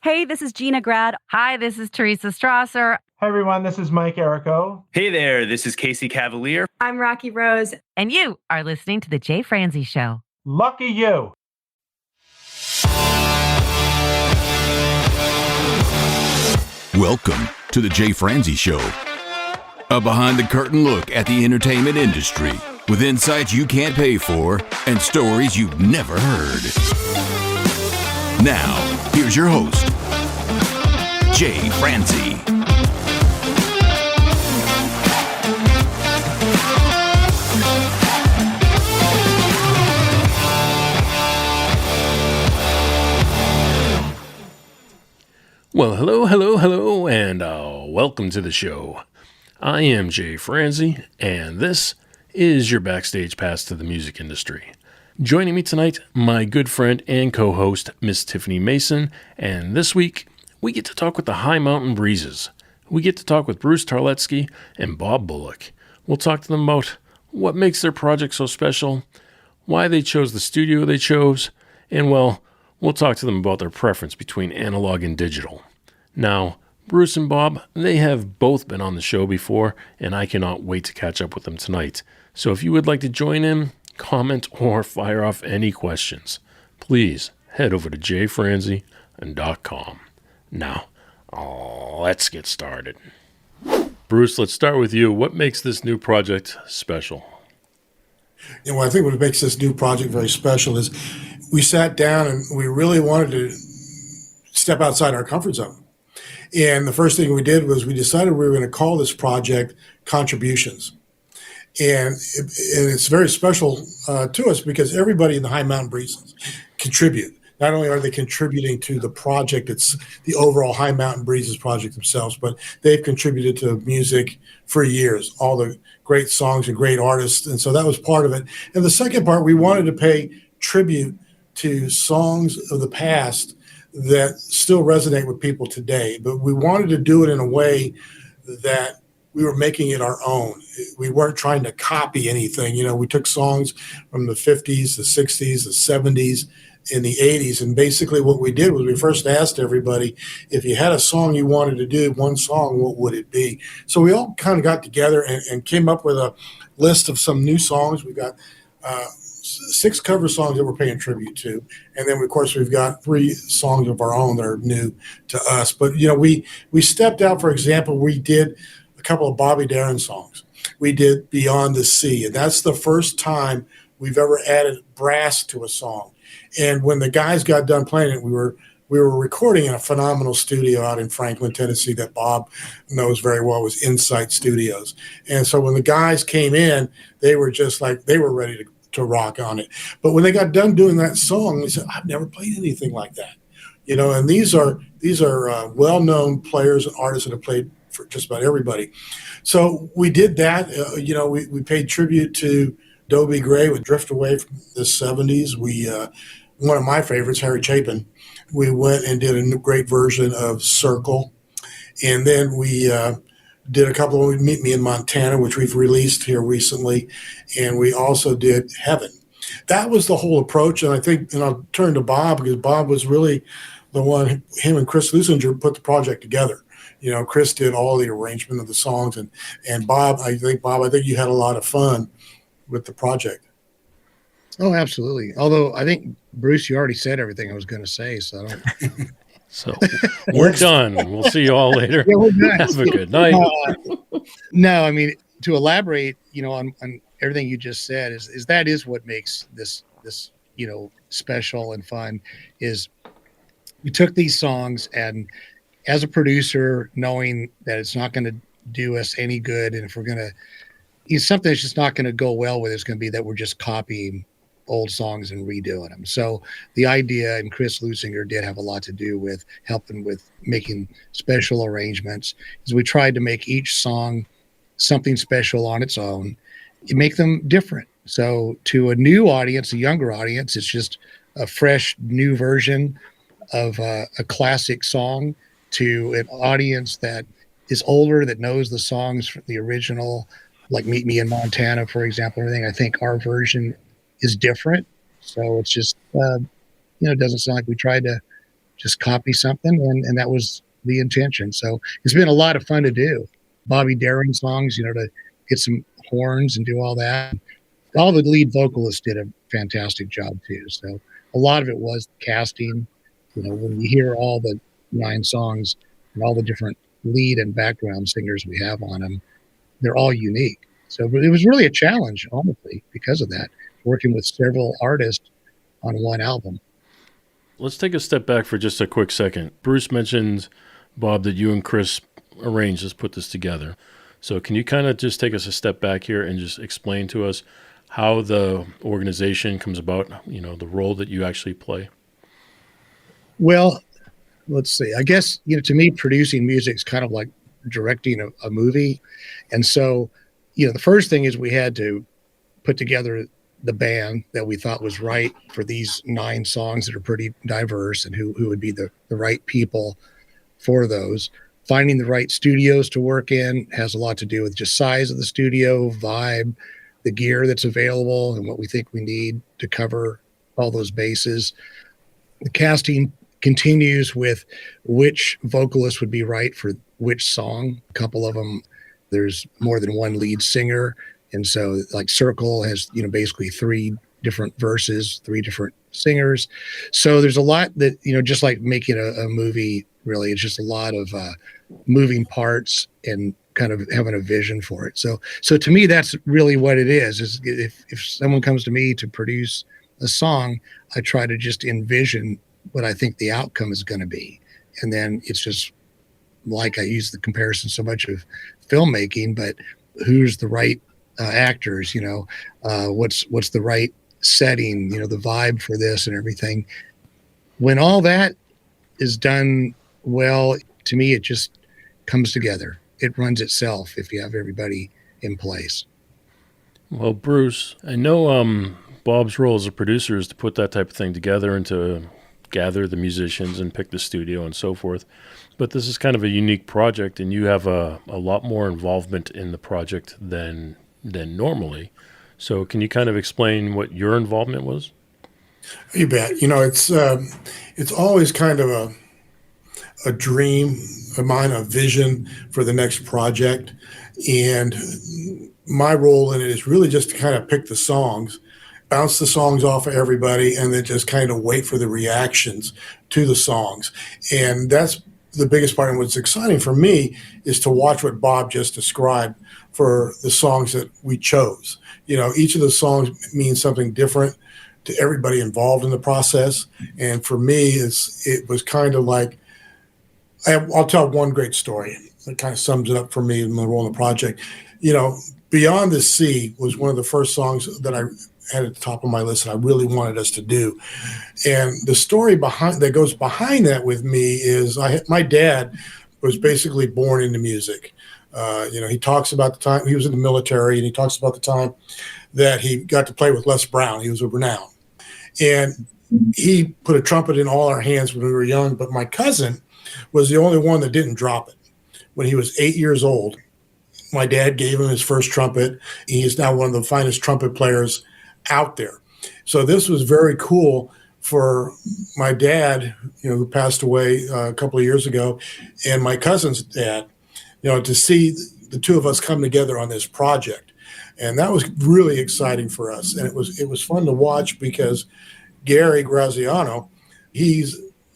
Hey, this is Gina Grad. Hi, this is Teresa Strasser. Hi, everyone. This is Mike Errico. Hey there. This is Casey Cavalier. I'm Rocky Rose. And you are listening to The Jay Franzi Show. Lucky you. Welcome to The Jay Franzi Show. A behind-the-curtain look at the entertainment industry with insights you can't pay for and stories you've never heard. Now, here's your host, Jay Franzi. Well, hello, and welcome to the show. I am Jay Franzi, and this is your backstage pass to the music industry. Joining me tonight, my good friend and co-host, Miss Tiffany Mason, and this week, we get to talk with the High Mountain Breezes. We get to talk with Bruce Tarletski and Bob Bullock. We'll talk to them about what makes their project so special, why they chose the studio they chose, and well, we'll talk to them about their preference between analog and digital. Now, Bruce and Bob, they have both been on the show before, and I cannot wait to catch up with them tonight. So if you would like to join in, comment, or fire off any questions, please head over to jfranzi.com. Now, let's get started. Bruce, let's start with you. What makes this new project special? Well, I think what makes this new project very special is we sat down and we really wanted to step outside our comfort zone. And the first thing we did was we decided we were going to call this project Contributions. And it's very special to us because everybody in the High Mountain Breezes contribute. Not only are they contributing to the project, it's the overall High Mountain Breezes project themselves, but they've contributed to music for years, all the great songs and great artists. And so that was part of it. And the second part, we wanted to pay tribute to songs of the past that still resonate with people today. But we wanted to do it in a way that we were making it our own. We weren't trying to copy anything. You know, we took songs from the 50s, the 60s, the 70s, in the 80s. And basically what we did was we first asked everybody, if you had a song you wanted to do, one song, what would it be? So we all kind of got together and came up with a list of some new songs. We got 6 cover songs that we're paying tribute to. And then, of course, we've got 3 songs of our own that are new to us. But, you know, we stepped out. For example, we did a couple of Bobby Darin songs. We did Beyond the Sea. And that's the first time we've ever added brass to a song. And when the guys got done playing it, we were recording in a phenomenal studio out in Franklin, Tennessee that Bob knows very well, was Insight Studios. And so when the guys came in, they were just like, they were ready to rock on it. But when they got done doing that song, they said, I've never played anything like that. You know, and these are well-known players and artists that have played for just about everybody. So we did that. You know, we paid tribute to Dobie Gray with Drift Away from the 70s. One of my favorites, Harry Chapin, we went and did a great version of Circle. And then we did a couple of Meet Me in Montana, which we've released here recently. And we also did Heaven. That was the whole approach. And I think, and I'll turn to Bob because Bob was really the one, him and Chris Lusinger put the project together. You know, Chris did all the arrangement of the songs. And Bob, I think you had a lot of fun with the project. Oh, absolutely. Although I think, Bruce, you already said everything I was going to say, so I don't. So we're done. We'll see you all later. Yeah, we're done. Have a good night. No, I mean, to elaborate, you know, on everything you just said is that is what makes this, you know, special and fun is we took these songs and as a producer, knowing that it's not going to do us any good. And if we're going to, it's something that's just not going to go well with, it's going to be that we're just copying old songs and redoing them. So the idea, and Chris Lusinger did have a lot to do with helping with making special arrangements, is we tried to make each song something special on its own and make them different. So to a new audience, a younger audience, it's just a fresh new version of a classic song. To an audience that is older, that knows the songs from the original, like Meet Me in Montana, for example, everything, I think our version is different. So it's just, you know, it doesn't sound like we tried to just copy something, and that was the intention. So it's been a lot of fun to do. Bobby Darin songs, to get some horns and do all that. All the lead vocalists did a fantastic job too. So a lot of it was casting. When you hear all the 9 songs and all the different lead and background singers we have on them, they're all unique. So it was really a challenge, honestly, because of that, working with several artists on one album. Let's take a step back for just a quick second. Bruce mentioned, Bob, that you and Chris arranged this, put this together. So can you kind of just take us a step back here and just explain to us how the organization comes about, the role that you actually play? Well, let's see. I guess, to me, producing music is kind of like directing a movie. And so, the first thing is we had to put together the band that we thought was right for these 9 songs that are pretty diverse, and who would be the right people for those. Finding the right studios to work in has a lot to do with just size of the studio, vibe, the gear that's available, and what we think we need to cover all those bases. The casting continues with which vocalist would be right for which song. A couple of them, there's more than one lead singer. And so like Circle has, basically 3 different verses, 3 different singers. So there's a lot that, just like making a movie, really, it's just a lot of moving parts and kind of having a vision for it. So to me, that's really what it is if someone comes to me to produce a song, I try to just envision what I think the outcome is going to be. And then it's just like I use the comparison so much of filmmaking, but who's the right actors, what's the right setting, the vibe for this and everything. When all that is done well, to me, it just comes together. It runs itself if you have everybody in place. Well, Bruce, I know Bob's role as a producer is to put that type of thing together and to gather the musicians and pick the studio and so forth. But this is kind of a unique project, and you have a lot more involvement in the project than normally. So can you kind of explain what your involvement was? You bet. It's always kind of a dream of mine, a vision for the next project. And my role in it is really just to kind of pick the songs, bounce the songs off of everybody, and then just kind of wait for the reactions to the songs. And that's the biggest part. And what's exciting for me is to watch what Bob just described for the songs that we chose. Each of the songs means something different to everybody involved in the process. And for me, it was kind of like, I'll tell one great story that kind of sums it up for me in my role in the project. Beyond the Sea was one of the first songs that I had at the top of my list that I really wanted us to do. And the story that goes behind that with me is my dad was basically born into music. He talks about the time he was in the military, and he talks about the time that he got to play with Les Brown. He was a renown. And he put a trumpet in all our hands when we were young, but my cousin was the only one that didn't drop it. When he was 8 years old, my dad gave him his first trumpet. He is now one of the finest trumpet players out there. So this was very cool for my dad, who passed away a couple of years ago, and my cousin's dad, to see the two of us come together on this project. And that was really exciting for us. And it was fun to watch because Gary Graziano, he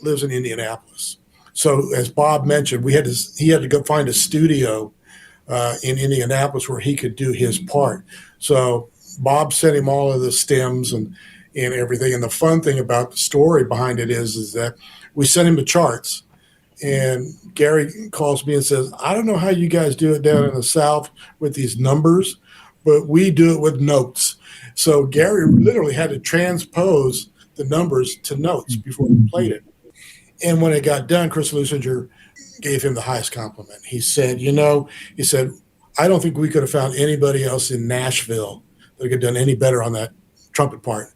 lives in Indianapolis. So as Bob mentioned, he had to go find a studio in Indianapolis where he could do his part. So Bob sent him all of the stems and everything. And the fun thing about the story behind it is that we sent him the charts. And Gary calls me and says, I don't know how you guys do it down in the South with these numbers, but we do it with notes. So Gary literally had to transpose the numbers to notes before he played it. And when it got done, Chris Lusinger gave him the highest compliment. He said, I don't think we could have found anybody else in Nashville that could have done any better on that trumpet part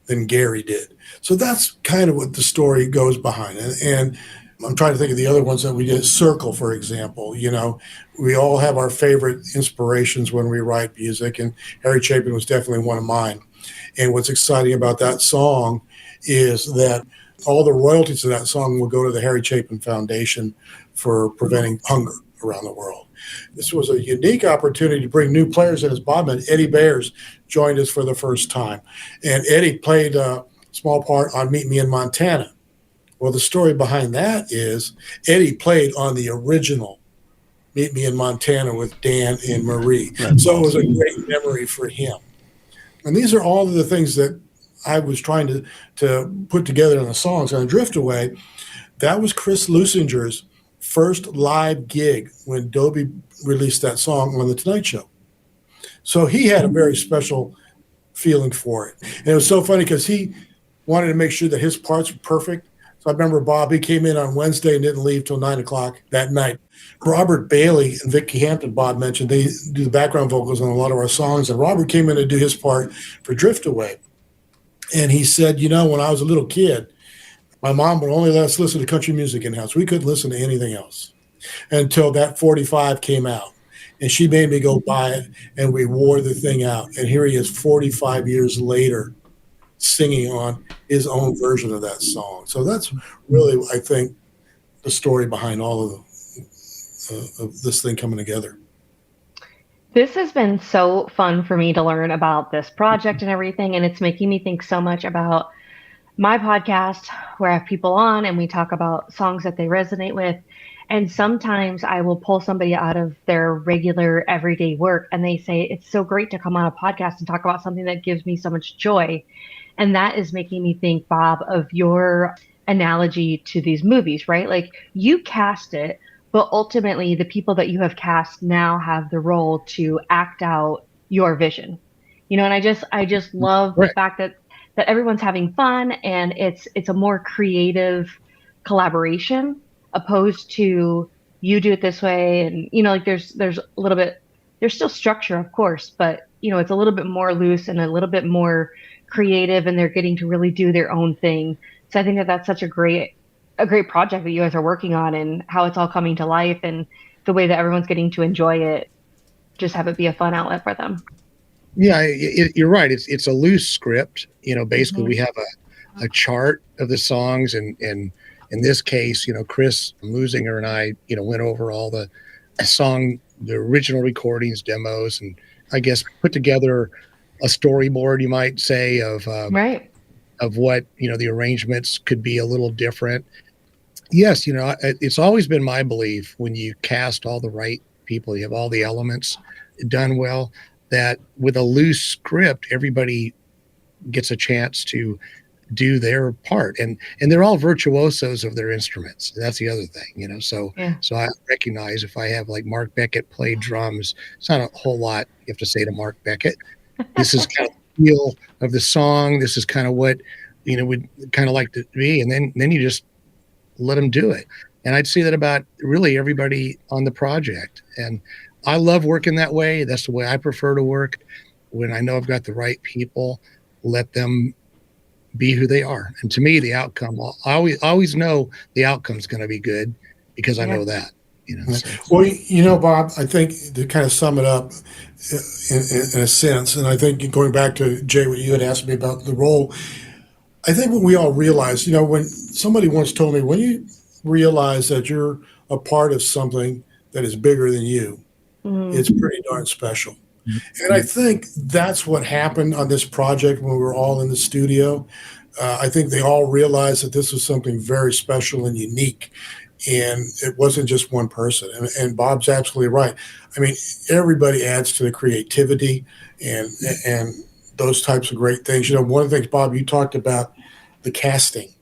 than Gary did. So that's kind of what the story goes behind. And I'm trying to think of the other ones that we did. Circle, for example. We all have our favorite inspirations when we write music, and Harry Chapin was definitely one of mine. And what's exciting about that song is that All the royalties of that song will go to the Harry Chapin Foundation for preventing hunger around the world. This was a unique opportunity to bring new players in. As Bob mentioned, Eddie Bayers joined us for the first time. And Eddie played a small part on Meet Me in Montana. Well, the story behind that is Eddie played on the original Meet Me in Montana with Dan and Marie. So it was a great memory for him. And these are all of the things that I was trying to put together in the songs. And Drift Away, that was Chris Lusinger's first live gig when Dobie released that song on The Tonight Show. So he had a very special feeling for it. And it was so funny because he wanted to make sure that his parts were perfect. So I remember Bob, he came in on Wednesday and didn't leave till 9 o'clock that night. Robert Bailey and Vicki Hampton, Bob mentioned, they do the background vocals on a lot of our songs. And Robert came in to do his part for Drift Away. And he said, when I was a little kid, my mom would only let us listen to country music in the house. We couldn't listen to anything else until that 45 came out. And she made me go buy it, and we wore the thing out. And here he is 45 years later singing on his own version of that song. So that's really, I think, the story behind all of this thing coming together. This has been so fun for me to learn about this project and everything, and it's making me think so much about my podcast where I have people on and we talk about songs that they resonate with. And sometimes I will pull somebody out of their regular everyday work and they say, it's so great to come on a podcast and talk about something that gives me so much joy. And that is making me think, Bob, of your analogy to these movies, right? Like you cast it, but ultimately the people that you have cast now have the role to act out your vision. And I just love the fact that everyone's having fun and it's a more creative collaboration opposed to you do it this way. And, like there's a little bit, there's still structure, of course, but it's a little bit more loose and a little bit more creative and they're getting to really do their own thing. So I think that that's such a great project that you guys are working on and how it's all coming to life and the way that everyone's getting to enjoy it, just have it be a fun outlet for them. Yeah, you're right. It's a loose script. Basically we have a chart of the songs and in this case, Chris Lusinger and I, went over all the original recordings, demos, and I guess put together a storyboard, you might say, of what, the arrangements could be a little different. Yes, it's always been my belief when you cast all the right people, you have all the elements done well, that with a loose script, everybody gets a chance to do their part. And they're all virtuosos of their instruments. That's the other thing, So I recognize if I have like Mark Beckett play drums, it's not a whole lot you have to say to Mark Beckett. This is kind of the feel of the song. This is kind of what, would kind of like to be. And then you just let them do it. And I'd say that about really everybody on the project. And I love working that way. That's the way I prefer to work. When I know I've got the right people, let them be who they are. And to me, the outcome, I always know the outcome is going to be good because I know that. Well, Bob, I think to kind of sum it up in a sense, and I think going back to Jay, what you had asked me about the role, I think what we all realize, when somebody once told me, when you realize that you're a part of something that is bigger than you, it's pretty darn special. And I think that's what happened on this project when we were all in the studio. I think they all realized that this was something very special and unique. And it wasn't just one person. And Bob's absolutely right. I mean, everybody adds to the creativity and those types of great things. One of the things, Bob, you talked about the casting.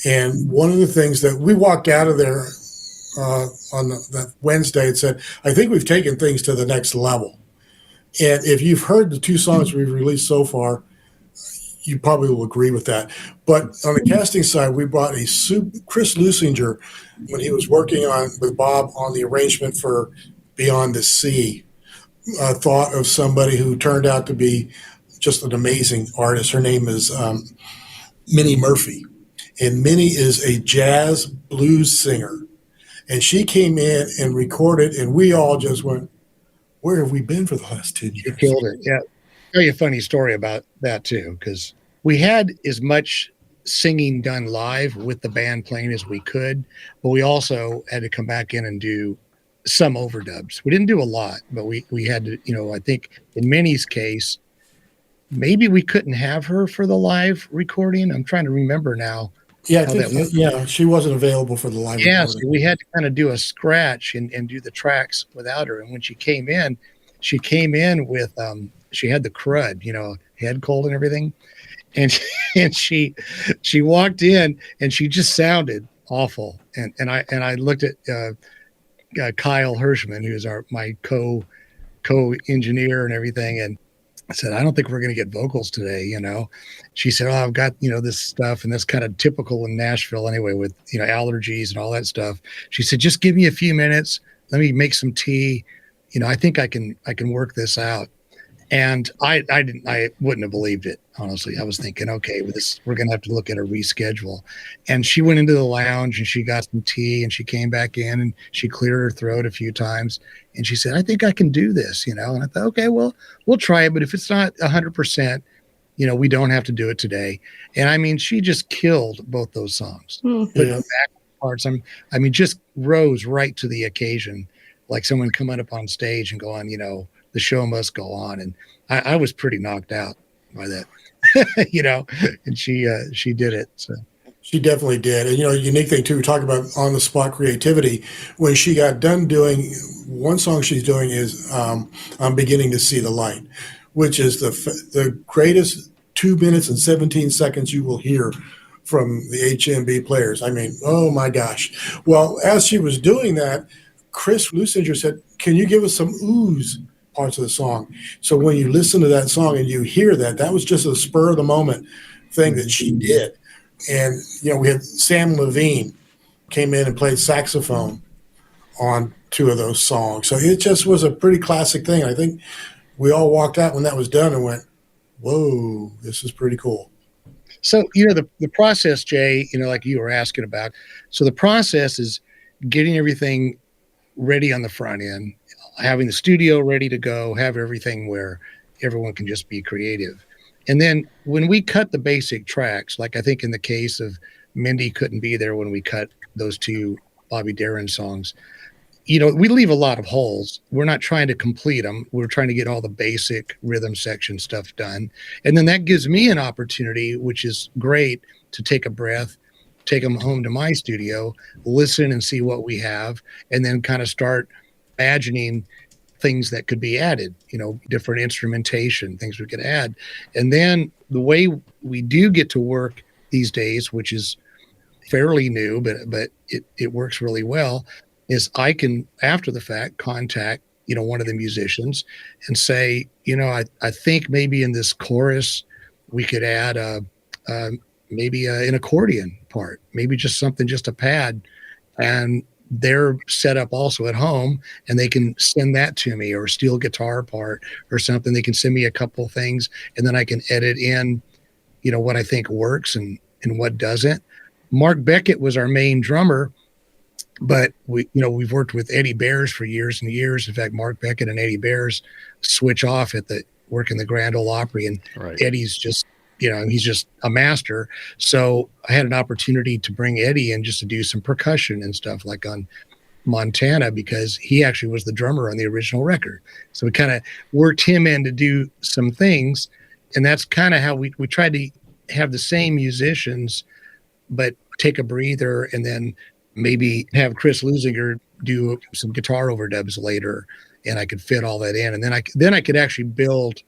And one of the things that we walked out of there on that Wednesday and said, I think we've taken things to the next level. And if you've heard the two songs we've released so far, you probably will agree with that. But on the casting side, we brought Chris Lusinger, when he was working with Bob on the arrangement for Beyond the Sea, thought of somebody who turned out to be just an amazing artist. Her name is Minnie Murphy. And Minnie is a jazz blues singer. And she came in and recorded, and we all just went, where have we been for the last 10 years? You killed it, yeah. I'll tell you a funny story about that too, because we had as much singing done live with the band playing as we could, but we also had to come back in and do some overdubs. We didn't do a lot, but we had to, I think in Minnie's case, maybe we couldn't have her for the live recording. I'm trying to remember now. Yeah, she wasn't available for the live recording. So we had to kind of do a scratch and do the tracks without her. And when she came in with, she had the crud, head cold and everything. And she walked in and she just sounded awful. And I looked at Kyle Hirschman, who's my co-engineer and everything, and I said, I don't think we're going to get vocals today. She said, I've got this stuff, and that's kind of typical in Nashville anyway, with allergies and all that stuff. She said, just give me a few minutes, let me make some tea. I think I can work this out. And I wouldn't have believed it, honestly. I was thinking, okay, we're going to have to look at a reschedule. And she went into the lounge and she got some tea and she came back in and she cleared her throat a few times. And she said, I think I can do this, And I thought, okay, well, we'll try it. But if it's not 100%, we don't have to do it today. And I mean, she just killed both those songs. Put back parts. Just rose right to the occasion, like someone coming up on stage and going, the show must go on. And I was pretty knocked out by that, and she did it. So she definitely did. And, unique thing too, we talk about on the spot creativity. When she got done doing one song she's doing is I'm Beginning to See the Light, which is the greatest 2 minutes and 17 seconds you will hear from the HMB players. I mean, oh my gosh. Well, as she was doing that, Chris Lusinger said, can you give us some oohs parts of the song? So when you listen to that song and you hear that was just a spur of the moment thing that she did. And, we had Sam Levine came in and played saxophone on 2 of those songs. So it just was a pretty classic thing. I think we all walked out when that was done and went, whoa, this is pretty cool. So, the process, Jay, like you were asking about. So the process is getting everything ready on the front end, having the studio ready to go, have everything where everyone can just be creative. And then when we cut the basic tracks, like I think in the case of Mindy couldn't be there when we cut those 2 Bobby Darin songs, we leave a lot of holes. We're not trying to complete them. We're trying to get all the basic rhythm section stuff done. And then that gives me an opportunity, which is great, to take a breath, take them home to my studio, listen and see what we have, and then kind of start imagining things that could be added, different instrumentation, things we could add. And then the way we do get to work these days, which is fairly new, but it works really well, is I can, after the fact, contact, one of the musicians and say, I think maybe in this chorus, we could add maybe an accordion part, maybe just a pad. And they're set up also at home and they can send that to me, or steel guitar part or something. They can send me a couple things and then I can edit in, what I think works and what doesn't. Mark Beckett was our main drummer, but we've worked with Eddie Bears for years and years. In fact, Mark Beckett and Eddie Bears switch off at the work in the Grand Ole Opry, and right. Eddie's just, he's just a master. So I had an opportunity to bring Eddie in just to do some percussion and stuff like on Montana, because he actually was the drummer on the original record. So we kind of worked him in to do some things. And that's kind of how we tried to have the same musicians, but take a breather and then maybe have Chris Lusinger do some guitar overdubs later, and I could fit all that in. And then I could actually build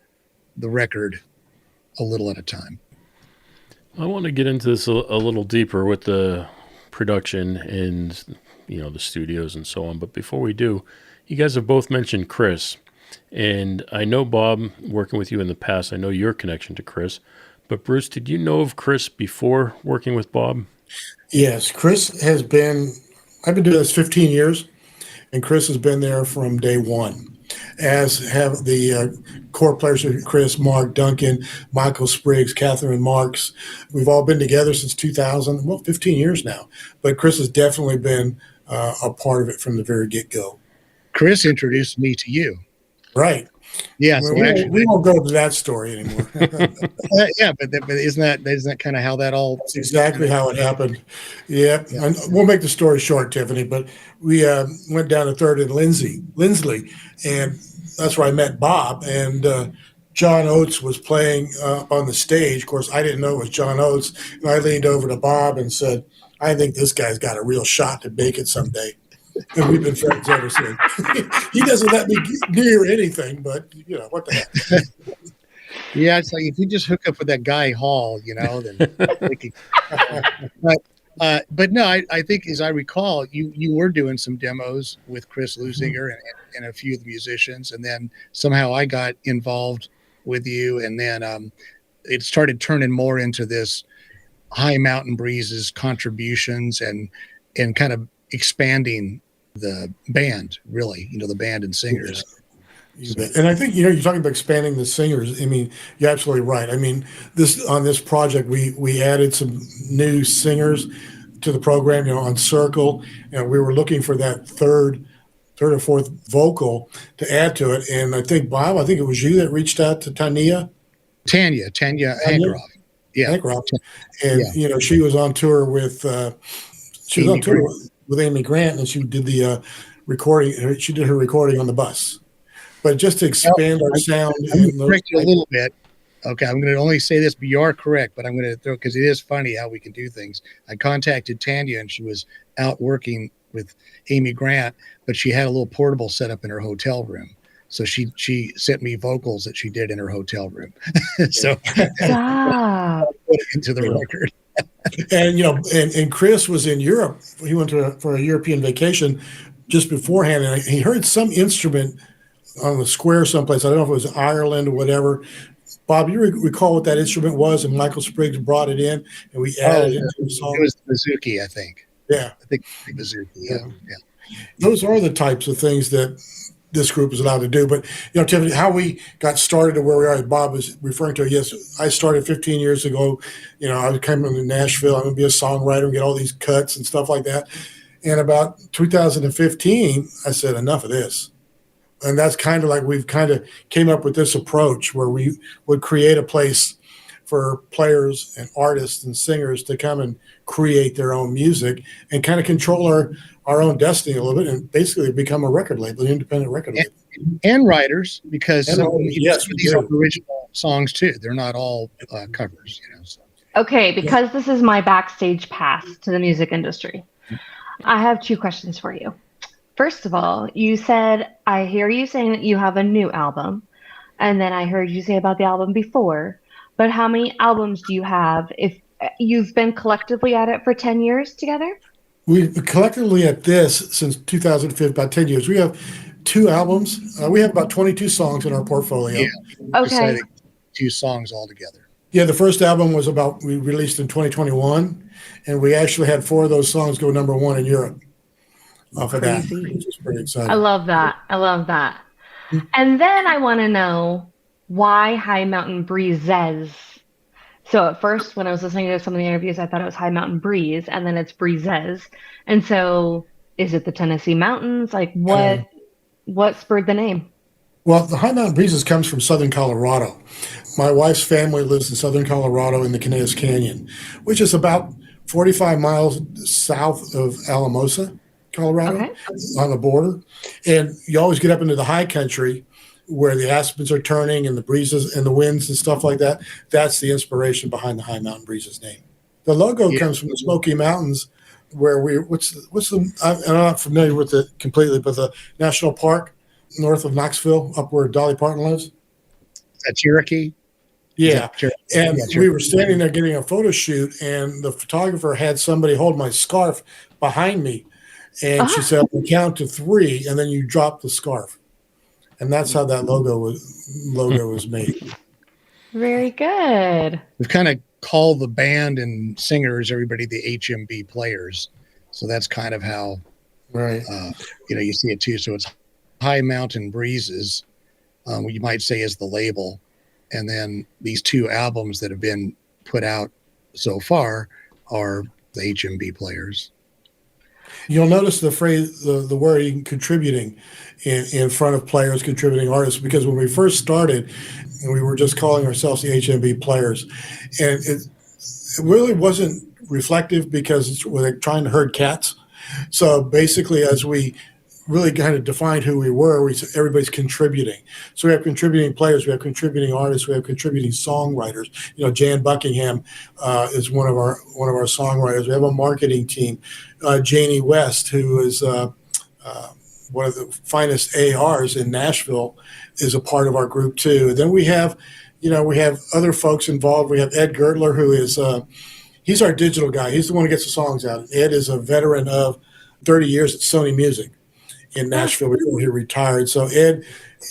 the record a little at a time. I want to get into this a little deeper with the production and, the studios and so on. But before we do, you guys have both mentioned Chris. And I know, Bob, working with you in the past, I know your connection to Chris. But Bruce, did you know of Chris before working with Bob? Yes, Chris I've been doing this 15 years, and Chris has been there from day one, as have the core players of Chris, Mark Duncan, Michael Spriggs, Catherine Marks. We've all been together since 2000, 15 years now. But Chris has definitely been a part of it from the very get-go. Chris introduced me to you. Right. Yeah. So actually, we won't go to that story anymore. yeah, but isn't that kind of how that all? That's exactly how it happened. Yeah. And we'll make the story short, Tiffany. But we went down to Third and Lindsley, and that's where I met Bob. And John Oates was playing on the stage. Of course, I didn't know it was John Oates, and I leaned over to Bob and said, "I think this guy's got a real shot to make it someday." And we've been friends ever since. He doesn't let me near anything, but what the heck. Yeah, it's like if you just hook up with that guy Hall, then. But no, I think as I recall, you were doing some demos with Chris Lusinger and a few of the musicians, and then somehow I got involved with you, and then it started turning more into this High Mountain Breezes contributions and kind of expanding the band, really, the band and singers. Yeah. And I think you're talking about expanding the singers. I mean, you're absolutely right. I mean, on this project we added some new singers to the program. On Circle, and we were looking for that third or fourth vocal to add to it. And I think Bob, it was you that reached out to Tanya Ankroff. Yeah, Ankroff. And she was on tour with with Amy Grant, and she did the recording. She did her recording on the bus. But just to expand our sound, I'm going to correct you a little bit. Okay, I'm going to only say this, but you are correct. But I'm going to throw, because it is funny how we can do things. I contacted Tanya, and she was out working with Amy Grant, but she had a little portable set up in her hotel room. So she sent me vocals that she did in her hotel room. So Stop. put it into the record. And and Chris was in Europe. He went for a European vacation just beforehand, and he heard some instrument on the square someplace. I don't know if it was Ireland or whatever. Bob, you recall what that instrument was? And Michael Spriggs brought it in, and we added it into the song. It was the Bouzouki, I think. Yeah, I think Bouzouki. Yeah. Those are the types of things that this group is allowed to do. But Tiffany, how we got started to where we are, Bob was referring to. Yes, I started 15 years ago. I was coming to Nashville. I'm going to be a songwriter and get all these cuts and stuff like that. And about 2015, I said, enough of this. And that's kind of like we've kind of came up with this approach where we would create a place for players and artists and singers to come and create their own music and kind of control our own destiny a little bit and basically become a record label, an independent record label. And writers, because these are original songs too. They're not all covers, So. Okay, because this is my backstage pass to the music industry, I have two questions for you. First of all, you said, I hear you saying that you have a new album, and then I heard you say about the album before, but how many albums do you have if you've been collectively at it for 10 years together? We've been collectively at this since 2005, about 10 years. We have 2 albums. We have about 22 songs in our portfolio. Yeah, okay. 2 songs altogether. Yeah, the first album we released in 2021, and we actually had 4 of those songs go number 1 in Europe. Off of that, which is pretty exciting. I love that. And then I want to know why High Mountain Breezes. So at first, when I was listening to some of the interviews, I thought it was High Mountain Breeze, and then it's Breezes. And so, is it the Tennessee Mountains? Like, what spurred the name? Well, the High Mountain Breezes comes from Southern Colorado. My wife's family lives in Southern Colorado in the Conesus Canyon, which is about 45 miles south of Alamosa, Colorado, on the border. And you always get up into the high country where the aspens are turning and the breezes and the winds and stuff like that. That's the inspiration behind the High Mountain Breezes name. The logo comes from the Smoky Mountains, where I'm not familiar with it completely, but the national park north of Knoxville, up where Dolly Parton lives. That Cherokee? Yeah. And we were standing there getting a photo shoot, and the photographer had somebody hold my scarf behind me. And she said, "I'll count to 3, and then you drop the scarf." And that's how that logo was made. Very good. We've kind of called the band and singers, everybody, the HMB players. So that's kind of how, you see it too. So it's High Mountain Breezes, what you might say is the label. And then these 2 albums that have been put out so far are the HMB players. You'll notice the phrase, the word contributing in front of players, contributing artists, because when we first started, we were just calling ourselves the HMV Players. And it really wasn't reflective because we're like trying to herd cats. So basically, as we really kind of defined who we were, we said everybody's contributing. So we have contributing players, we have contributing artists, we have contributing songwriters. Jan Buckingham is one of our songwriters. We have a marketing team. Janie West, who is one of the finest ARs in Nashville, is a part of our group too. Then we have other folks involved. We have Ed Gertler, who is he's our digital guy. He's the one who gets the songs out. Ed is a veteran of 30 years at Sony Music in Nashville before he retired. So Ed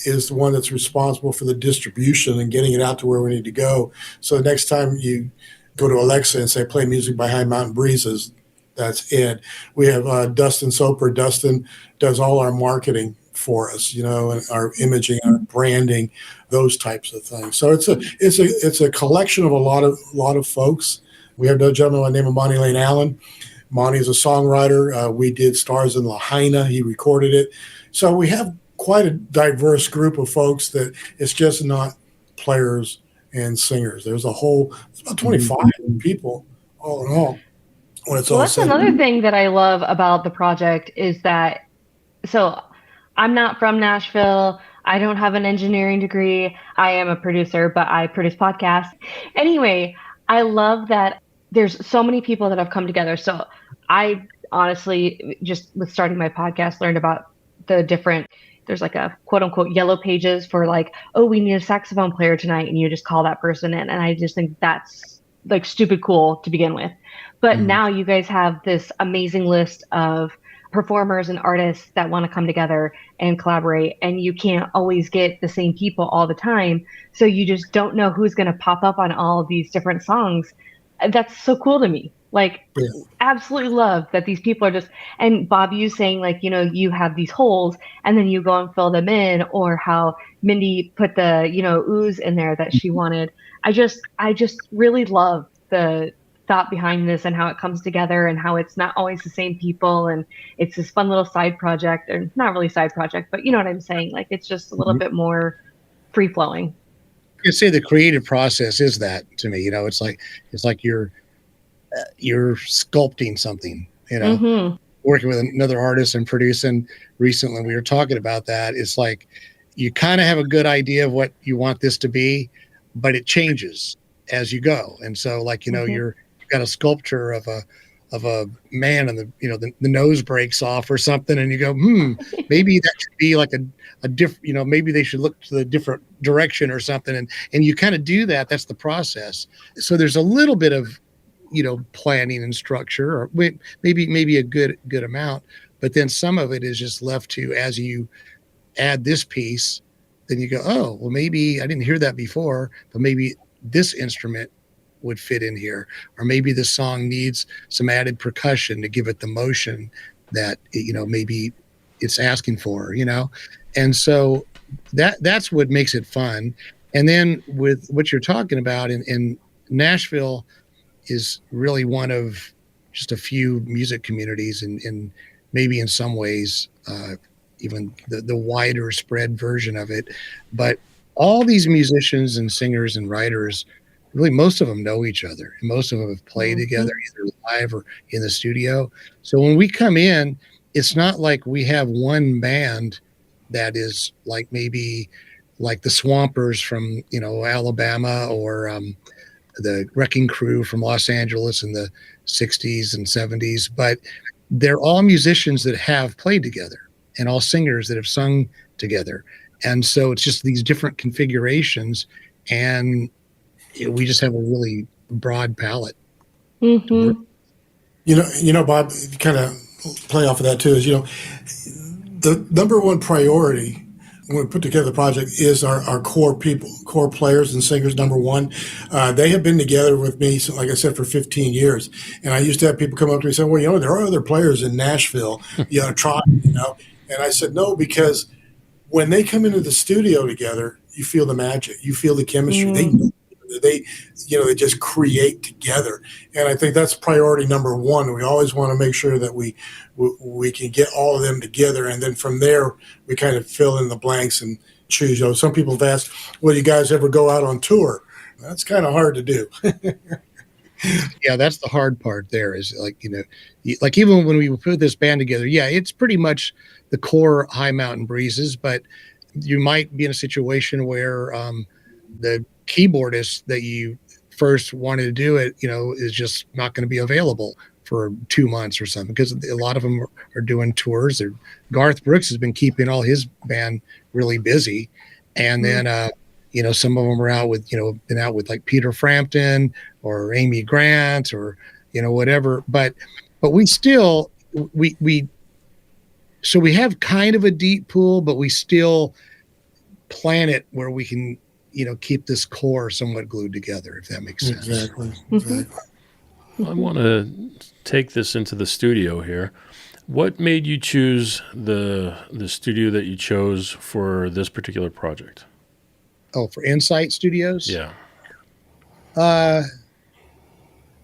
is the one that's responsible for the distribution and getting it out to where we need to go. So the next time you go to Alexa and say, play music by High Mountain Breezes, that's Ed. We have Dustin Soper. Dustin does all our marketing for us, and our imaging, our branding, those types of things. So it's a collection of a lot of folks. We have a gentleman by the name of Monty Lane Allen. Monty is a songwriter. We did Stars in Lahaina. He recorded it. So we have quite a diverse group of folks that it's just not players and singers. There's it's about 25 people all in all. When it's all that's another thing that I love about the project is that, so I'm not from Nashville. I don't have an engineering degree. I am a producer, but I produce podcasts. Anyway, I love that there's so many people that have come together. So I honestly, just with starting my podcast, learned about the different, there's like a quote unquote yellow pages for like, oh, we need a saxophone player tonight. And you just call that person in. And I just think that's like stupid cool to begin with. But now you guys have this amazing list of performers and artists that want to come together and collaborate, and you can't always get the same people all the time. So you just don't know who's going to pop up on all of these different songs. That's so cool to me. Like, absolutely love that these people are just, and Bob, you saying like, you have these holes and then you go and fill them in, or how Mindy put the, ooze in there that she wanted. I just really love the thought behind this and how it comes together and how it's not always the same people, and it's this fun little side project, or not really side project, but you know what I'm saying? Like, it's just a little bit more free flowing. I say the creative process is that to me, it's like you're sculpting something, working with another artist and producing. Recently, we were talking about that. It's like you kind of have a good idea of what you want this to be, but it changes as you go. And so like, you've got a sculpture of a man and the nose breaks off or something. And you go, maybe that should be like a different, maybe they should look to the different direction or something. And you kind of do that. That's the process. So there's a little bit of, planning and structure, or maybe a good amount, but then some of it is just left to, as you add this piece, then you go, oh, well, maybe I didn't hear that before, but maybe this instrument would fit in here, or maybe the song needs some added percussion to give it the motion that maybe it's asking for, and so that's what makes it fun. And then with what you're talking about in Nashville is really one of just a few music communities, and maybe in some ways even the wider spread version of it. But all these musicians and singers and writers, really most of them know each other, and most of them have played together either live or in the studio. So when we come in, it's not like we have one band that is like maybe like the Swampers from Alabama, or the Wrecking Crew from Los Angeles in the 60s and 70s, but they're all musicians that have played together, and all singers that have sung together. And so it's just these different configurations, and we just have a really broad palette. Bob, kind of play off of that too, is, the number one priority when we put together the project is our core people, core players and singers. Number one, they have been together with me, so, like I said, for 15 years. And I used to have people come up to me and say, well, there are other players in Nashville, try, And I said, no, because when they come into the studio together, you feel the magic, you feel the chemistry. They know each They, they just create together. And I think that's priority number one. We always want to make sure that we can get all of them together. And then from there, we kind of fill in the blanks and choose. Some people have asked, will you guys ever go out on tour? That's kind of hard to do. Yeah, that's the hard part there is like even when we put this band together, yeah, it's pretty much the core High Mountain Breezes, but you might be in a situation where the keyboardist that you first wanted to do it, is just not going to be available for 2 months or something, because a lot of them are doing tours. Garth Brooks has been keeping all his band really busy. And then, some of them are out with, been out with like Peter Frampton or Amy Grant or, whatever. But we still, so we have kind of a deep pool, but we still plan it where we can, keep this core somewhat glued together, if that makes sense. Exactly. I want to take this into the studio here. What made you choose the studio that you chose for this particular project? Oh, for Insight Studios? Yeah. Well,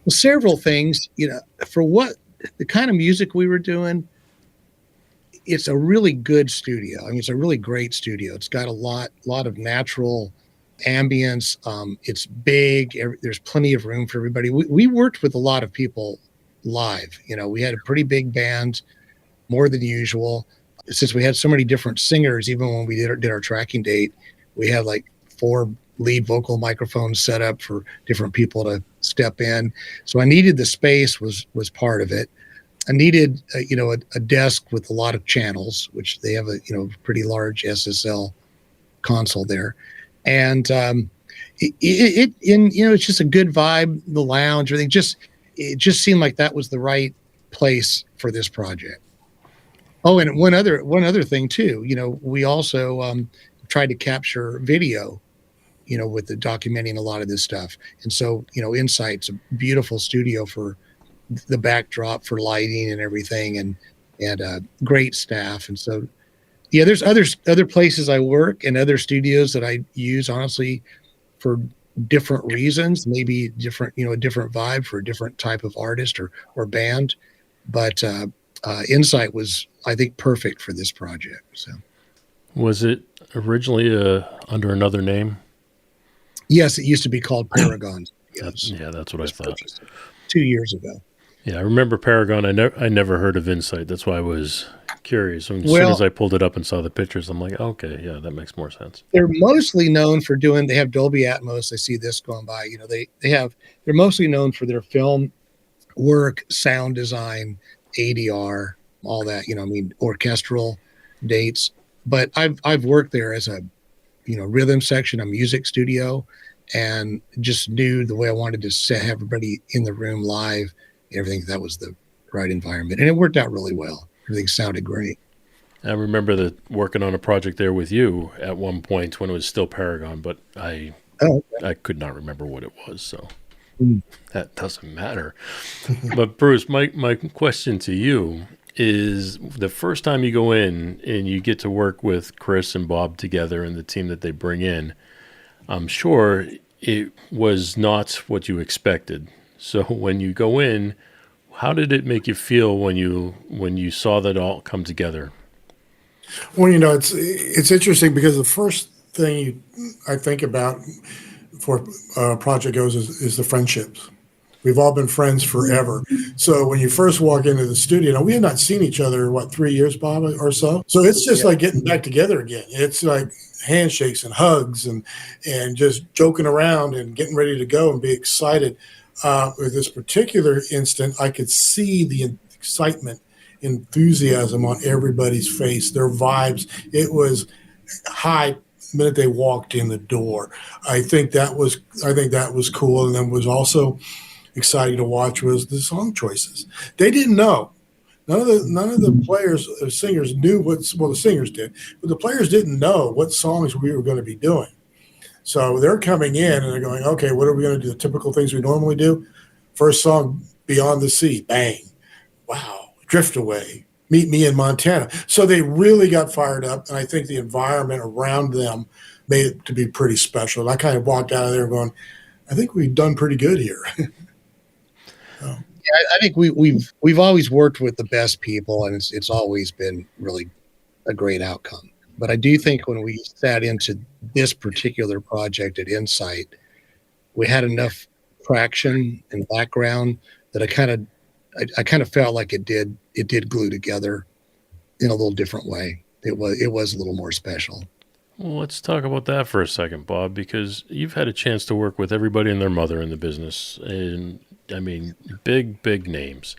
several things. For what the kind of music we were doing, it's a really good studio. I mean, it's a really great studio. It's got a lot of natural ambience. It's big. There's plenty of room for everybody. We worked with a lot of people live. We had a pretty big band, more than usual. Since we had so many different singers, even when we did our tracking date, we had like 4 lead vocal microphones set up for different people to step in. So I needed the space was part of it. I needed a desk with a lot of channels, which they have a pretty large SSL console there. And it's just a good vibe, the lounge, everything. It just seemed like that was the right place for this project. Oh, and one other thing too, we also tried to capture video, with the documenting a lot of this stuff. And so, Insight's a beautiful studio for the backdrop, for lighting and everything, and great staff. And so, yeah, there's other places I work and other studios that I use, honestly, for different reasons, maybe different, a different vibe for a different type of artist or band. But Insight was, I think, perfect for this project. So, was it originally under another name? Yes, it used to be called Paragon. That's what I thought. 2 years ago. Yeah, I remember Paragon. I never heard of Insight. That's why I was curious. As soon as I pulled it up and saw the pictures, I'm like, okay, yeah, that makes more sense. They're mostly known for they have Dolby Atmos. I see this going by. They're mostly known for their film work, sound design, ADR, all that. Orchestral dates. But I've worked there as a rhythm section, a music studio, and just knew the way I wanted to have everybody in the room live. Everything, that was the right environment, and it worked out really well. Everything sounded great. I remember working on a project there with you at one point when it was still Paragon, but I could not remember what it was, so that doesn't matter. But Bruce, my question to you is, the first time you go in and you get to work with Chris and Bob together and the team that they bring in, I'm sure it was not what you expected. So when you go in, how did it make you feel when you saw that all come together? Well, it's interesting because the first thing I think about before a project goes is the friendships. We've all been friends forever. So when you first walk into the studio, we had not seen each other, 3 years, Bob, or so. So it's just like getting back together again. It's like handshakes and hugs and just joking around and getting ready to go and be excited. With this particular instant, I could see the excitement, enthusiasm on everybody's face, their vibes. It was high the minute they walked in the door. I think that was cool. And then was also exciting to watch was the song choices. They didn't know. None of the players or singers knew the singers did, but the players didn't know what songs we were going to be doing. So they're coming in and they're going, okay, what are we going to do? The typical things we normally do. First song, Beyond the Sea, bang. Wow, Drift Away, Meet Me in Montana. So they really got fired up, and I think the environment around them made it to be pretty special. And I kind of walked out of there going, I think we've done pretty good here. Yeah, I think we've always worked with the best people, and it's always been really a great outcome. But I do think when we sat into this particular project at Insight, we had enough traction and background that I kind of felt like it did glue together in a little different way. It was a little more special. Well, let's talk about that for a second, Bob, because you've had a chance to work with everybody and their mother in the business. And I mean, big names,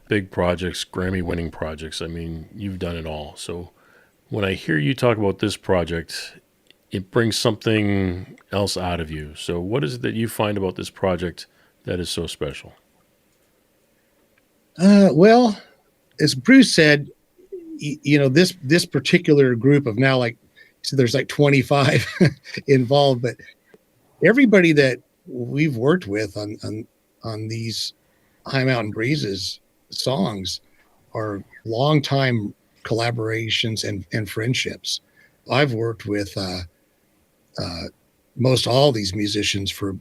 big projects, Grammy-winning projects. I mean, you've done it all. So when I hear you talk about this project, it brings something else out of you. So what is it that you find about this project that is so special? Well, as Bruce said, this particular group of now, like, so there's like 25 involved, but everybody that we've worked with on these High Mountain Breezes songs are longtime collaborations and friendships. I've worked with most all these musicians for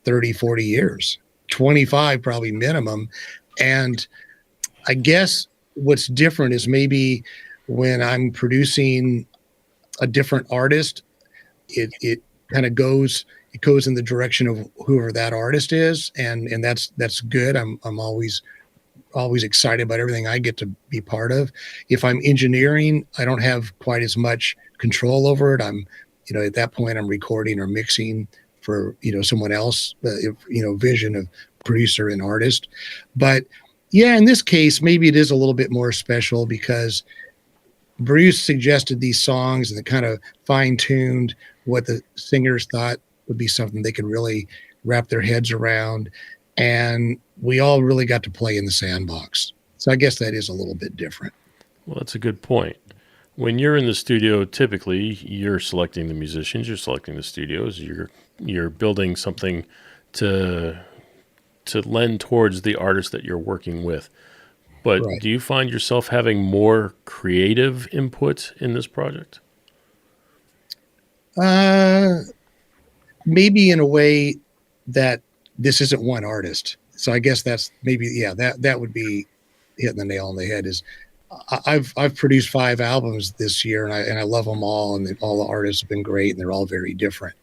30, 40 years, 25 probably minimum. And I guess what's different is maybe when I'm producing a different artist, it kind of goes in the direction of whoever that artist is, and that's good. I'm always excited about everything I get to be part of. If I'm engineering, I don't have quite as much control over it. I'm, at that point I'm recording or mixing for, someone else, vision of producer and artist. But yeah, in this case, maybe it is a little bit more special because Bruce suggested these songs and it kind of fine-tuned what the singers thought would be something they could really wrap their heads around. And we all really got to play in the sandbox. So I guess that is a little bit different. Well, that's a good point. When you're in the studio, typically you're selecting the musicians, you're selecting the studios, you're building something to lend towards the artist that you're working with. But Right. Do you find yourself having more creative input in this project? Maybe in a way that this isn't one artist. So I guess that's maybe, that would be hitting the nail on the head. Is I've produced 5 albums this year, and I love them all, and all the artists have been great, and they're all very different.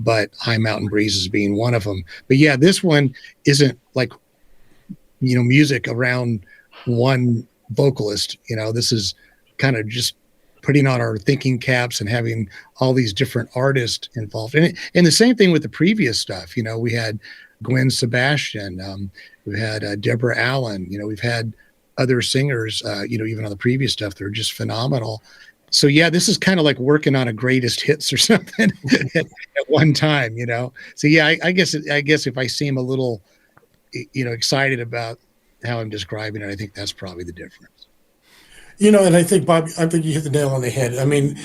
But High Mountain Breezes being one of them. But yeah, this one isn't like, music around one vocalist. This is kind of just putting on our thinking caps and having all these different artists involved. And the same thing with the previous stuff. We had Gwen Sebastian, we had Deborah Allen, we've had other singers, even on the previous stuff, they're just phenomenal. So yeah, this is kind of like working on a greatest hits or something at one time, So yeah, I guess if I seem a little, excited about how I'm describing it, I think that's probably the difference. And I think, Bob, you hit the nail on the head. I mean,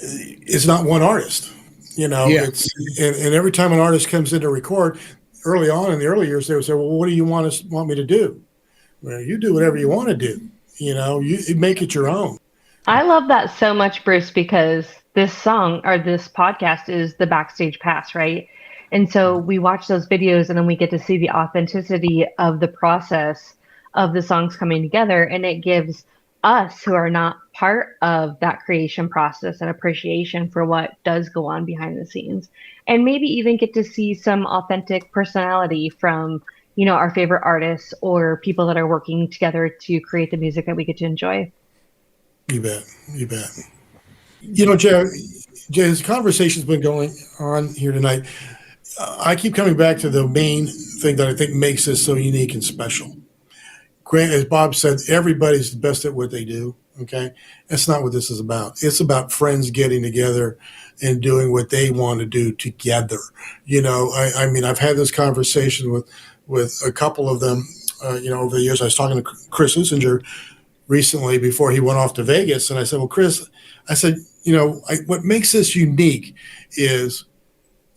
it's not one artist, Yeah. It's and every time an artist comes in to record, early on in the early years, they would say, well, what do you want me to do? Well, you do whatever you want to do, you make it your own. I love that so much, Bruce, because this song or this podcast is the backstage pass, right? And so we watch those videos and then we get to see the authenticity of the process of the songs coming together. And it gives us who are not part of that creation process an appreciation for what does go on behind the scenes. And maybe even get to see some authentic personality from, our favorite artists or people that are working together to create the music that we get to enjoy. You bet. Jay, this conversation's been going on here tonight. I keep coming back to the main thing that I think makes this so unique and special. Grant, as Bob said, everybody's the best at what they do. Okay. That's not what this is about. It's about friends getting together and doing what they want to do together. I mean, I've had this conversation with a couple of them, over the years. I was talking to Chris Usinger recently before he went off to Vegas. And I said, well, Chris, what makes this unique is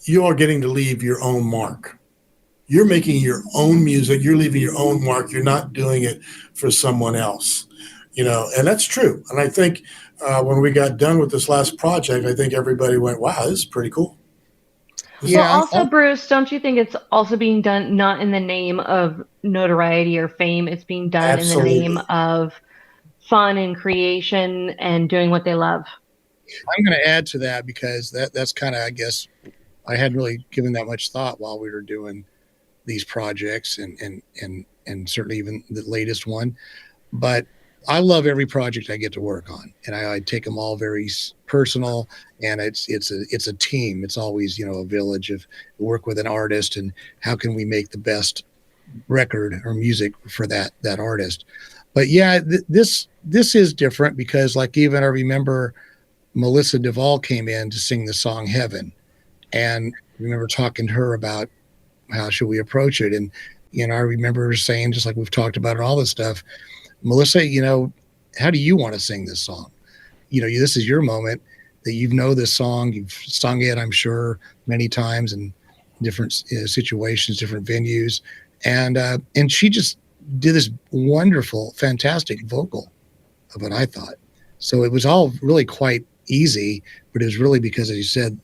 you are getting to leave your own mark. You're making your own music. You're leaving your own mark. You're not doing it for someone else, and that's true. And I think when we got done with this last project, I think everybody went, wow, this is pretty cool. Well, also, Bruce, don't you think it's also being done not in the name of notoriety or fame? It's being done in the name of fun and creation and doing what they love. I'm going to add to that because that's kind of, I guess, I hadn't really given that much thought while we were doing these projects and certainly even the latest one. But I love every project I get to work on, and I take them all very personal. And it's a team. It's always, you know, a village of work with an artist, and how can we make the best record or music for that artist. But yeah, this is different because, like, even I remember Melissa Duvall came in to sing the song Heaven, and I remember talking to her about how should we approach it. And, you know, I remember her saying, just like we've talked about and all this stuff, Melissa, you know, how do you want to sing this song? You know, this is your moment that you know this song. You've sung it, I'm sure, many times in different situations, different venues. And she just did this wonderful, fantastic vocal of it, I thought. So it was all really quite easy, but it was really because, as you said,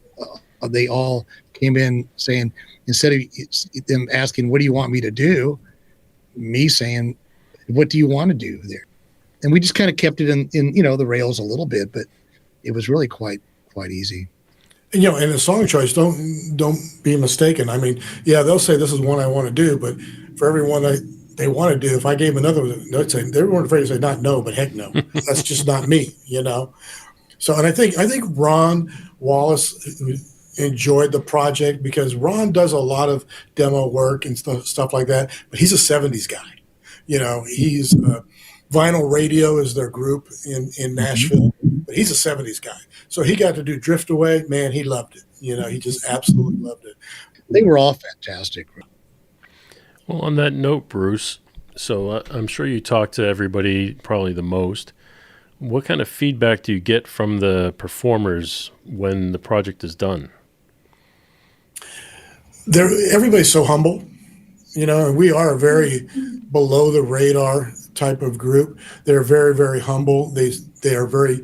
they all came in saying, instead of them asking, what do you want me to do? Me saying, what do you want to do there? And we just kind of kept it in you know, the rails a little bit, but it was really quite easy. And, you know, and the song choice, don't be mistaken. I mean, yeah, they'll say this is one I want to do, but for every one they want to do, if I gave another one, they weren't afraid to say not no, but heck no. That's just not me, you know. So, and I think Ron Wallace enjoyed the project because Ron does a lot of demo work and stuff like that, but he's a 70s guy. You know, he's Vinyl Radio is their group in Nashville, but he's a 70s guy. So he got to do Drift Away. Man, he loved it. You know, he just absolutely loved it. They were all fantastic. Well, on that note, Bruce, so I'm sure you talk to everybody probably the most. What kind of feedback do you get from the performers when the project is done? Everybody's so humble, you know, and we are a very below the radar type of group. They're very, very humble. They are very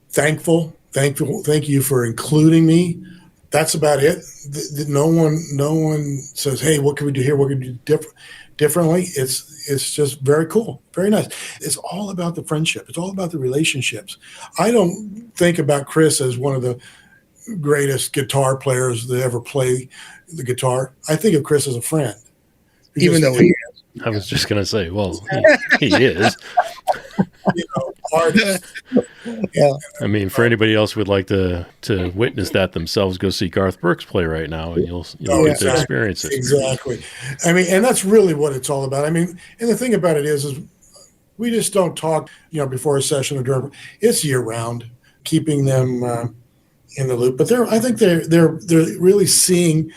thankful. Thank you for including me. That's about it. No one says, hey, what can we do here? What can we do differently? It's just very cool. Very nice. It's all about the friendship. It's all about the relationships. I don't think about Chris as one of the greatest guitar players that ever play the guitar. I think of Chris as a friend. Even though he is. I was just going to say, well, he is. You know, artist. Yeah. I mean, for anybody else who would like to witness that themselves, go see Garth Brooks play right now, and you'll get to experience it. Exactly. I mean, and that's really what it's all about. I mean, and the thing about it is we just don't talk, you know, before a session or during. It's year round, keeping them in the loop. But I think they're really seeing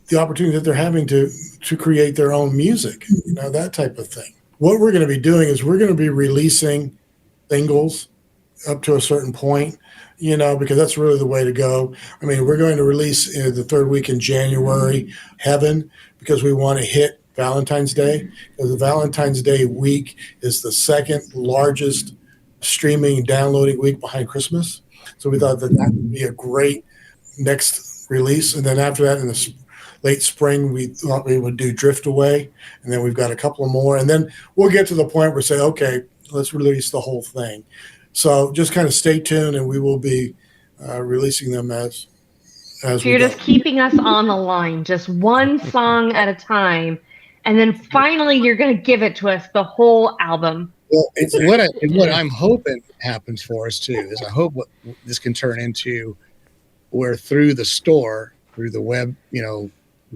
the opportunity that they're having to create their own music, you know, that type of thing. What we're going to be doing is we're going to be releasing singles up to a certain point, you know, because that's really the way to go. I mean, we're going to release the third week in January, Heaven, because we want to hit Valentine's Day. Because the Valentine's Day week is the second largest streaming and downloading week behind Christmas. So we thought that would be a great next release. And then after that, in the late spring, we thought we would do Drift Away, and then we've got a couple more, and then we'll get to the point where we say, okay, let's release the whole thing. So just kind of stay tuned, and we will be releasing them as so you're just keeping us on the line, just one song at a time, and then finally you're going to give it to us, the whole album. Well, it's what I'm hoping happens for us too is I hope what this can turn into, where through the store, through the web, you know,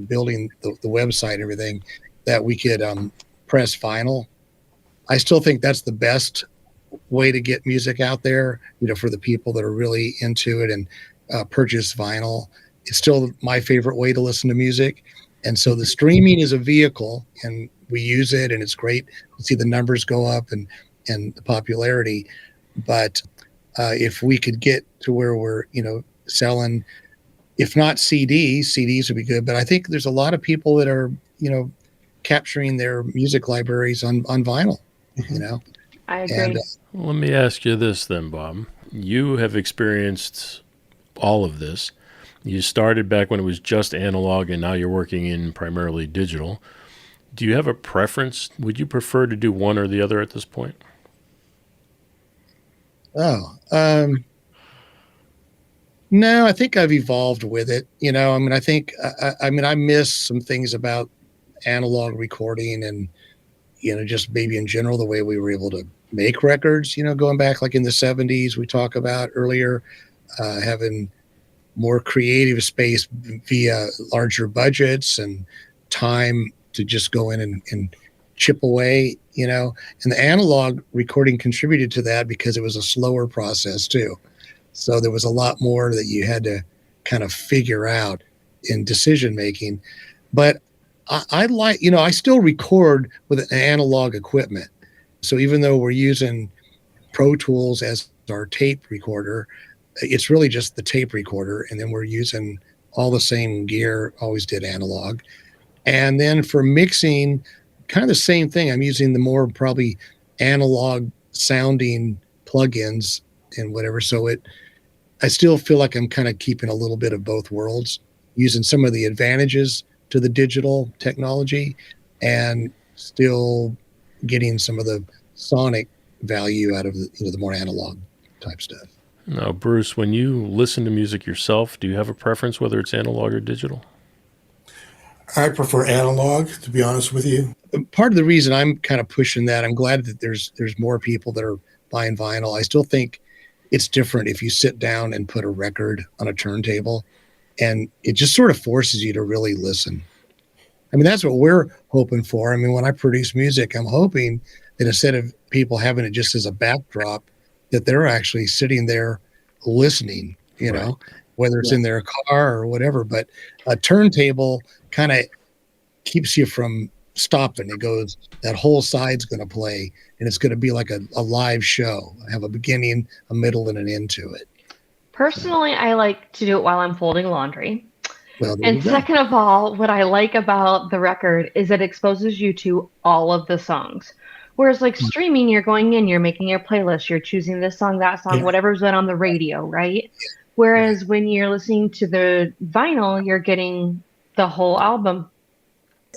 building the website and everything, that we could press vinyl. I still think that's the best way to get music out there, you know, for the people that are really into it and purchase vinyl. It's still my favorite way to listen to music. And so the streaming is a vehicle, and we use it, and it's great to see the numbers go up and the popularity. But if we could get to where we're, you know, selling, if not CDs would be good. But I think there's a lot of people that are, you know, capturing their music libraries on vinyl, you know. I agree. And, Let me ask you this then, Bob. You have experienced all of this. You started back when it was just analog, and now you're working in primarily digital. Do you have a preference? Would you prefer to do one or the other at this point? No, I think I've evolved with it. I mean, I miss some things about analog recording and, just maybe in general, the way we were able to make records, going back like in the 70s, we talked about earlier, having more creative space via larger budgets and time to just go in and chip away, and the analog recording contributed to that because it was a slower process too. So there was a lot more that you had to kind of figure out in decision making. But I like, I still record with an analog equipment. So even though we're using Pro Tools as our tape recorder, it's really just the tape recorder. And then we're using all the same gear, always did analog. And then for mixing, kind of the same thing. I'm using the more probably analog sounding plugins and whatever. So I still feel like I'm kind of keeping a little bit of both worlds, using some of the advantages to the digital technology and still getting some of the sonic value out of the more analog type stuff. Now, Bruce, when you listen to music yourself, do you have a preference whether it's analog or digital? I prefer analog, to be honest with you. Part of the reason I'm kind of pushing that, I'm glad that there's more people that are buying vinyl. I still think it's different if you sit down and put a record on a turntable, and it just sort of forces you to really listen. I mean, that's what we're hoping for. I mean, when I produce music, I'm hoping that instead of people having it just as a backdrop, that they're actually sitting there listening, whether it's in their car or whatever. But a turntable kind of keeps you from stopping. It goes, that whole side's going to play, and it's going to be like a live show. I have a beginning, a middle, and an end to it. Personally, I like to do it while I'm folding laundry. Well, and second of all, what I like about the record is it exposes you to all of the songs. Whereas like streaming, you're going in, you're making your playlist, you're choosing this song, that song, whatever's been on the radio, right? Whereas when you're listening to the vinyl, you're getting the whole album.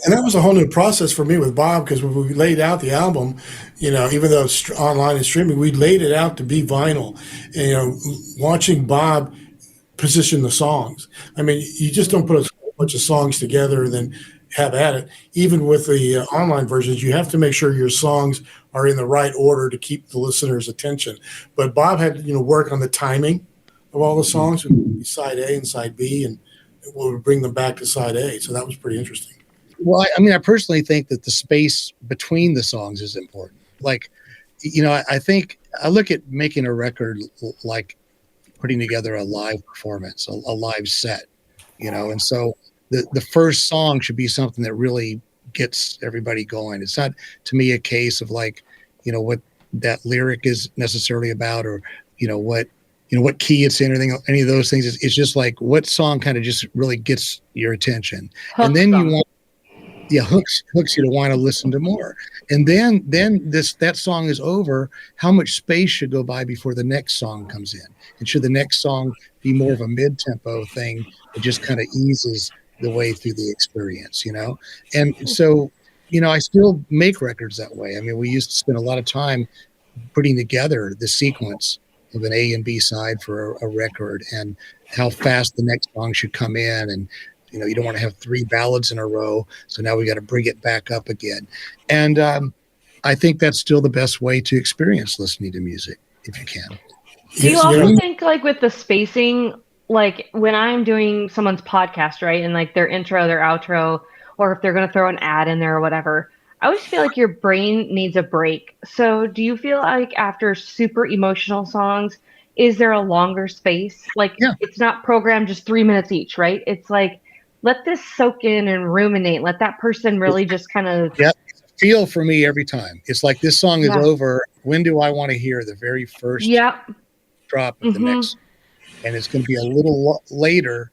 And that was a whole new process for me with Bob, because when we laid out the album, even though it's online and streaming, we laid it out to be vinyl. And, watching Bob position the songs. I mean, you just don't put a bunch of songs together and then have at it. Even with the online versions, you have to make sure your songs are in the right order to keep the listener's attention. But Bob had, work on the timing of all the songs, side A and side B, and we'll bring them back to side A. So that was pretty interesting. Well, I mean, I personally think that the space between the songs is important. Like, I think I look at making a record like putting together a live performance, a live set, and so the first song should be something that really gets everybody going. It's not, to me, a case of like, what that lyric is necessarily about, or, what key it's in, or any of those things. It's just like what song kind of just really gets your attention. And then you want, hooks you to want to listen to more. And then that song is over, how much space should go by before the next song comes in? And should the next song be more of a mid-tempo thing that just kind of eases the way through the experience, And so, I still make records that way. I mean, we used to spend a lot of time putting together the sequence of an A and B side for a record, and how fast the next song should come in. And you don't want to have 3 ballads in a row. So now we got to bring it back up again. And I think that's still the best way to experience listening to music, if you can. Do you also think, like, with the spacing, like when I'm doing someone's podcast, right, and like their intro, their outro, or if they're going to throw an ad in there or whatever, I always feel like your brain needs a break. So do you feel like after super emotional songs, is there a longer space? Like, it's not programmed just 3 minutes each, right? It's like, let this soak in and ruminate. Let that person really just kind of feel for me every time. It's like, this song is over. When do I want to hear the very first drop of the next? And it's going to be a little later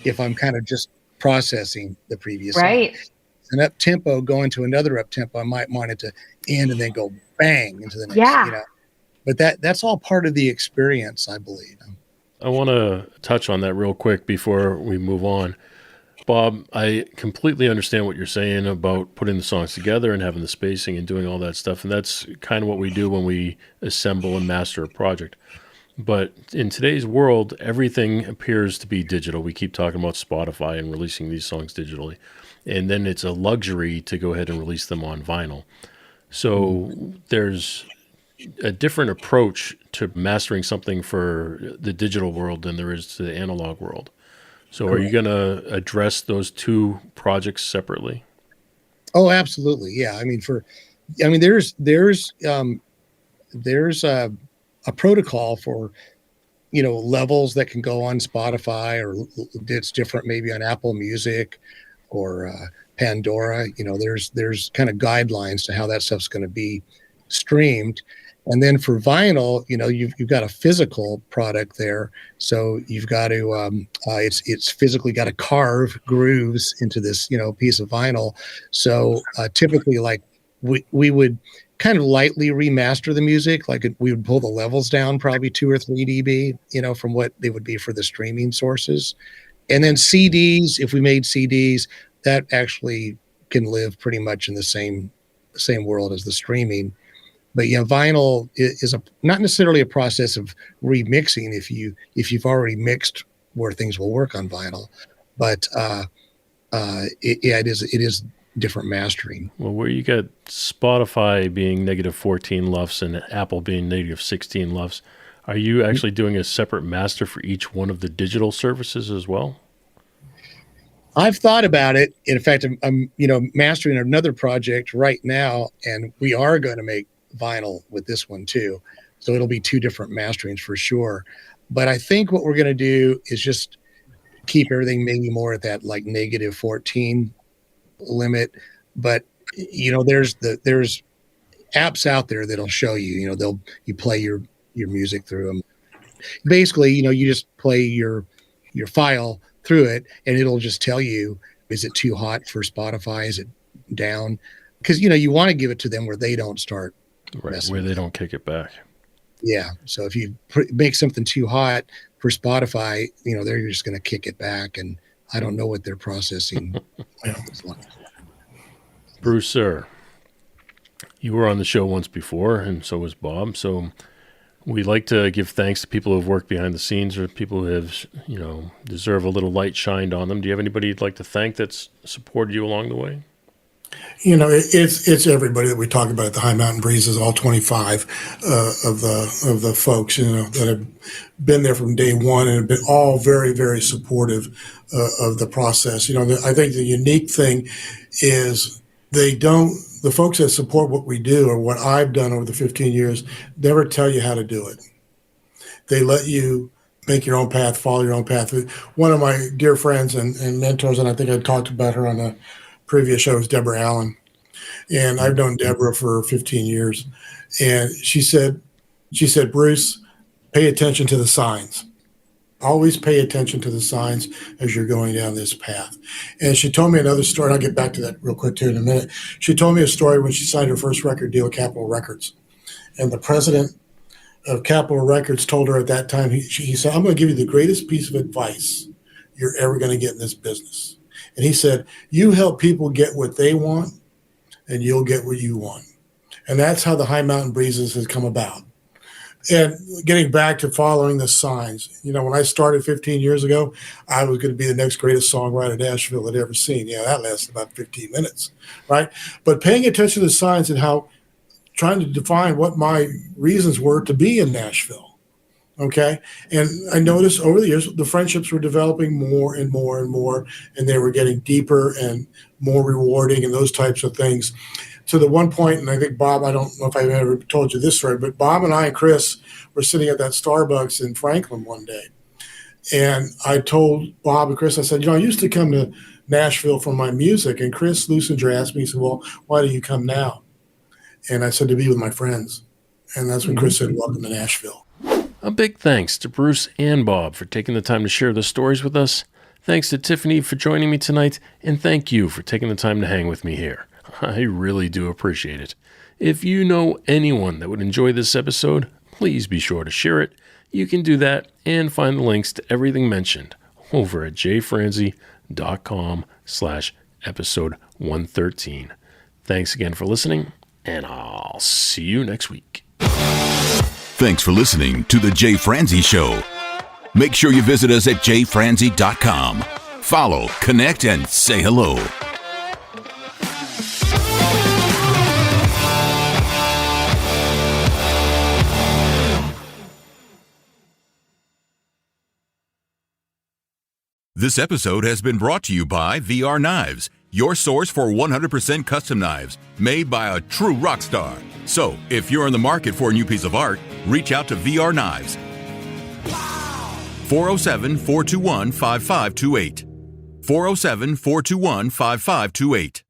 if I'm kind of just processing the previous song. An up tempo going to another up tempo, I might want it to end and then go bang into the next. But that's all part of the experience, I believe. I want to touch on that real quick before we move on. Bob, I completely understand what you're saying about putting the songs together and having the spacing and doing all that stuff. And that's kind of what we do when we assemble and master a project. But in today's world, everything appears to be digital. We keep talking about Spotify and releasing these songs digitally. And then it's a luxury to go ahead and release them on vinyl. So there's a different approach to mastering something for the digital world than there is to the analog world. So are you going to address those two projects separately? Oh, absolutely. Yeah. I mean, there's a protocol for, levels that can go on Spotify, or it's different maybe on Apple Music or Pandora. There's kind of guidelines to how that stuff's going to be streamed. And then for vinyl, you've got a physical product there, so you've got to it's physically got to carve grooves into this piece of vinyl. So typically, like we would kind of lightly remaster the music, like we would pull the levels down probably 2 or 3 dB, from what they would be for the streaming sources. And then CDs, if we made CDs, that actually can live pretty much in the same world as the streaming. But yeah, vinyl is not necessarily a process of remixing if you've already mixed where things will work on vinyl, but it is different mastering. Well, where you got Spotify being negative 14 LUFS and Apple being negative 16 LUFS, are you actually doing a separate master for each one of the digital services as well? I've thought about it. In fact, I'm mastering another project right now, and we are going to make vinyl with this one too, so it'll be 2 different masterings for sure. But I think what we're going to do is just keep everything maybe more at that like negative 14 limit. But there's apps out there that'll show you, you play your music through them. Basically, you just play your file through it, and it'll just tell you, is it too hot for Spotify, is it down? Because you want to give it to them where they don't start. Right, where they don't kick it back. Yeah. So if you make something too hot for Spotify, they're just going to kick it back, and I don't know what they're processing. Bruce, sir, you were on the show once before, and so was Bob. So we like to give thanks to people who have worked behind the scenes, or people who have, deserve a little light shined on them. Do you have anybody you'd like to thank that's supported you along the way? It's everybody that we talk about at the High Mountain Breezes, all 25 of the folks, that have been there from day one and have been all very, very supportive of the process. I think the unique thing is the folks that support what we do, or what I've done over the 15 years, never tell you how to do it. They let you make your own path, follow your own path. One of my dear friends and mentors, and I think I talked about her on a previous show, is Deborah Allen. And I've known Deborah for 15 years. And she said, Bruce, pay attention to the signs. Always pay attention to the signs as you're going down this path. And she told me another story, and I'll get back to that real quick too in a minute. She told me a story when she signed her first record deal with Capitol Records. And the president of Capitol Records told her at that time, he said, I'm going to give you the greatest piece of advice you're ever going to get in this business. And he said, you help people get what they want, and you'll get what you want. And that's how the High Mountain Breezes has come about. And getting back to following the signs, when I started 15 years ago, I was going to be the next greatest songwriter Nashville had ever seen. Yeah, that lasted about 15 minutes, right? But paying attention to the signs and trying to define what my reasons were to be in Nashville. Okay. And I noticed over the years, the friendships were developing more and more and more, and they were getting deeper and more rewarding and those types of things. To the one point, and I think Bob, I don't know if I've ever told you this story, but Bob and I and Chris were sitting at that Starbucks in Franklin one day. And I told Bob and Chris, I said, I used to come to Nashville for my music. And Chris Lusinger asked me, he said, well, why do you come now? And I said, to be with my friends. And that's when Chris said, welcome to Nashville. A big thanks to Bruce and Bob for taking the time to share their stories with us. Thanks to Tiffany for joining me tonight, and thank you for taking the time to hang with me here. I really do appreciate it. If you know anyone that would enjoy this episode, please be sure to share it. You can do that and find the links to everything mentioned over at jfranzi.com/episode 113. Thanks again for listening, and I'll see you next week. Thanks for listening to The Jay Franzi Show. Make sure you visit us at jfranzi.com. Follow, connect, and say hello. This episode has been brought to you by VR Knives, your source for 100% custom knives made by a true rock star. So, if you're in the market for a new piece of art, reach out to VR Knives. 407-421-5528. 407-421-5528.